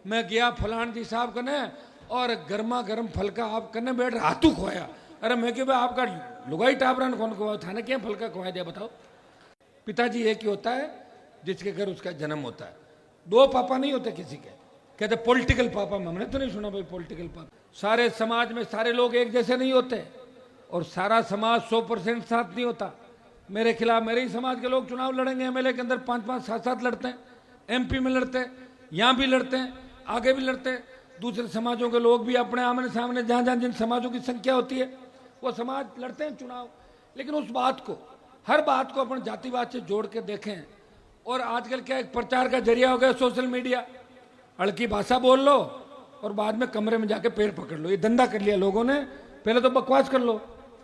मैं गया फलान जी साहब कने और गर्मा गर्म फलका आप कने बैठ हाथू खोया। अरे मैं कि भाई आपका लुगाई टाबरन कौन खोया थाने क्या फलका खोया दिया बताओ। पिताजी एक ही होता है जिसके घर उसका जन्म होता है। दो पापा नहीं होते किसी के। कहते पॉलिटिकल पापा, हमने तो नहीं सुना भाई पॉलिटिकल पापा। सारे समाज में सारे लोग एक जैसे नहीं होते और सारा समाज 100% साथ नहीं होता। मेरे खिलाफ मेरे ही समाज के लोग चुनाव लड़ेंगे, एमएलए के अंदर 5-5, 7-7 लड़ते हैं, एमपी में लड़ते हैं, यहाँ भी लड़ते हैं, आगे भी लड़ते हैं। दूसरे समाजों के लोग भी अपने आमने सामने जहाँ जहाँ जिन समाजों की संख्या होती है वो समाज लड़ते हैं चुनाव। लेकिन उस बात को, हर बात को अपन जातिवाद से जोड़ के देखें। और आजकल क्या एक प्रचार का जरिया हो गया सोशल मीडिया। हल्की भाषा बोल लो और बाद में कमरे में जाके पैर पकड़ लो। ये धंधा कर लिया लोगों ने। पहले तो बकवास कर लो,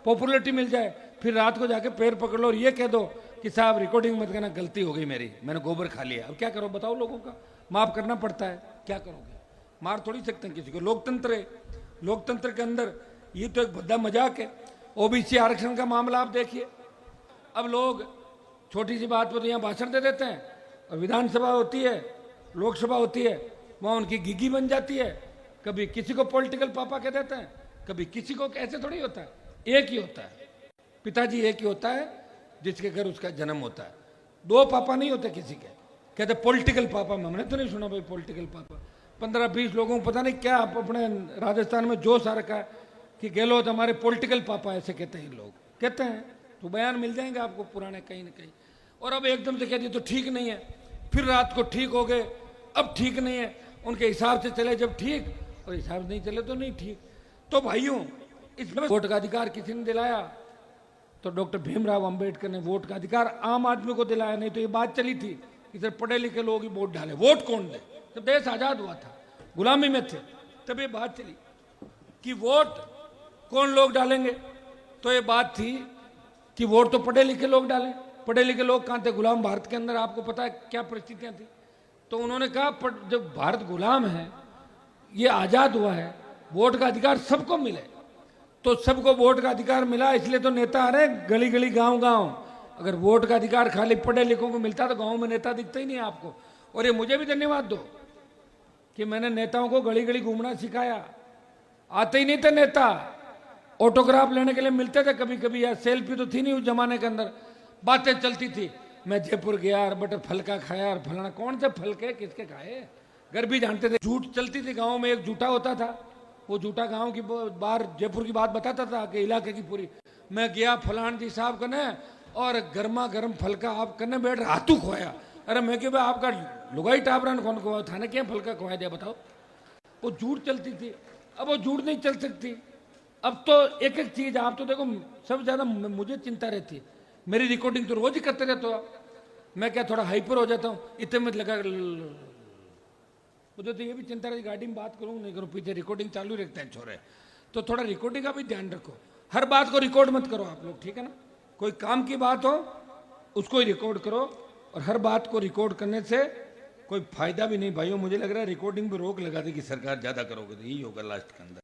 पॉपुलरिटी मिल जाए, फिर रात को जाके पैर पकड़ लो और ये कह दो कि साहब रिकॉर्डिंग मत करना, गलती हो गई मेरी, मैंने गोबर खा लिया। अब क्या करो बताओ, लोगों का माफ करना पड़ता है, क्या करोगे, मार थोड़ी सकते हैं किसी को। लोकतंत्र है, लोकतंत्र के अंदर ये तो एक भद्दा मजाक है। ओबीसी आरक्षण का मामला आप देखिए। अब लोग छोटी सी बात पर तो यहाँ भाषण दे देते हैं और विधानसभा होती है, लोकसभा होती है, वहाँ उनकी गिगी बन जाती है। कभी किसी को पॉलिटिकल पापा कह देते हैं, कभी किसी को। ऐसे थोड़ी होता है, एक ही होता है। पिताजी एक ही होता है जिसके घर उसका जन्म होता है। दो पापा नहीं होते किसी के। कहते पॉलिटिकल पापा, हमने तो नहीं सुना भाई पॉलिटिकल पापा। 15-20 लोगों को पता नहीं क्या अपने राजस्थान में जोश आ रखा है कि गहलोत हमारे पॉलिटिकल पापा, ऐसे कहते हैं लोग, कहते हैं। तो बयान मिल जाएंगे आपको पुराने कहीं ना कहीं। और अब एकदम से कह दिए तो ठीक नहीं है, फिर रात को ठीक हो गए, अब ठीक नहीं है। उनके हिसाब से चले जब ठीक, और हिसाब से नहीं चले तो नहीं ठीक। तो भाइयों, इसमें वोट का अधिकार किसी ने दिलाया तो डॉक्टर भीमराव अंबेडकर ने वोट का अधिकार आम आदमी को दिलाया। नहीं तो ये बात चली थी कि सिर्फ पढ़े लिखे लोग ही वोट डाले। वोट कौन दे? जब देश आजाद हुआ था, गुलामी में थे, तब ये बात चली कि वोट कौन लोग डालेंगे। तो ये बात थी कि वोट तो पढ़े लिखे लोग डालें। पढ़े लिखे लोग कहाँ थे? गुलाम भारत के अंदर आपको पता है क्या परिस्थितियां थी। तो उन्होंने कहा जब भारत गुलाम है, ये आजाद हुआ है, वोट का अधिकार सबको मिले। तो सबको वोट का अधिकार मिला, इसलिए तो नेता आ रहे गली गली गांव गांव। अगर वोट का अधिकार खाली पढ़े लिखों को मिलता तो गांव में नेता दिखता ही नहीं आपको। और ये मुझे भी धन्यवाद दो कि मैंने नेताओं को गली गली घूमना सिखाया। आते ही नहीं थे नेता, ऑटोग्राफ लेने के लिए मिलते थे कभी कभी, यार सेल्फी तो थी नहीं उस जमाने के अंदर, बातें चलती थी। मैं जयपुर गया और बटर फलका खाया और फलाना। कौन से फलके किसके खाए, घर भी जानते थे। झूठ चलती थी गाँव में, एक झूठा होता था, वो झूठा गांव की बाहर जयपुर की बात बताता था कि इलाके की पूरी। मैं गया फलान जी साहब कने और गर्मा गर्म फलका आप कने बैठ हाथू खोया। अरे मैं कि भाई आपका लुगाई टाबरन कौन खोया थाने क्या फलका खोया दिया बताओ। वो झूठ चलती थी, अब वो झूठ नहीं चल सकती। अब तो एक एक चीज आप तो देखो, सबसे ज्यादा मुझे चिंता रहती है। मेरी रिकॉर्डिंग तो रोज ही करते रहते हो आप। मैं क्या थोड़ा हाइपर हो जाता हूँ, इतने में लगा मुझे तो ये भी चिंता रही गाड़ी में बात करूँ नहीं करूँ, पीछे रिकॉर्डिंग चालू रखते हैं छोरे। तो थोड़ा रिकॉर्डिंग का भी ध्यान रखो, हर बात को रिकॉर्ड मत करो आप लोग, ठीक है ना। कोई काम की बात हो उसको ही रिकॉर्ड करो, और हर बात को रिकॉर्ड करने से कोई फायदा भी नहीं भाइयों। मुझे लग रहा है रिकॉर्डिंग पे रोक लगा देगी सरकार, ज्यादा करोगे तो यही होगा लास्ट के अंदर।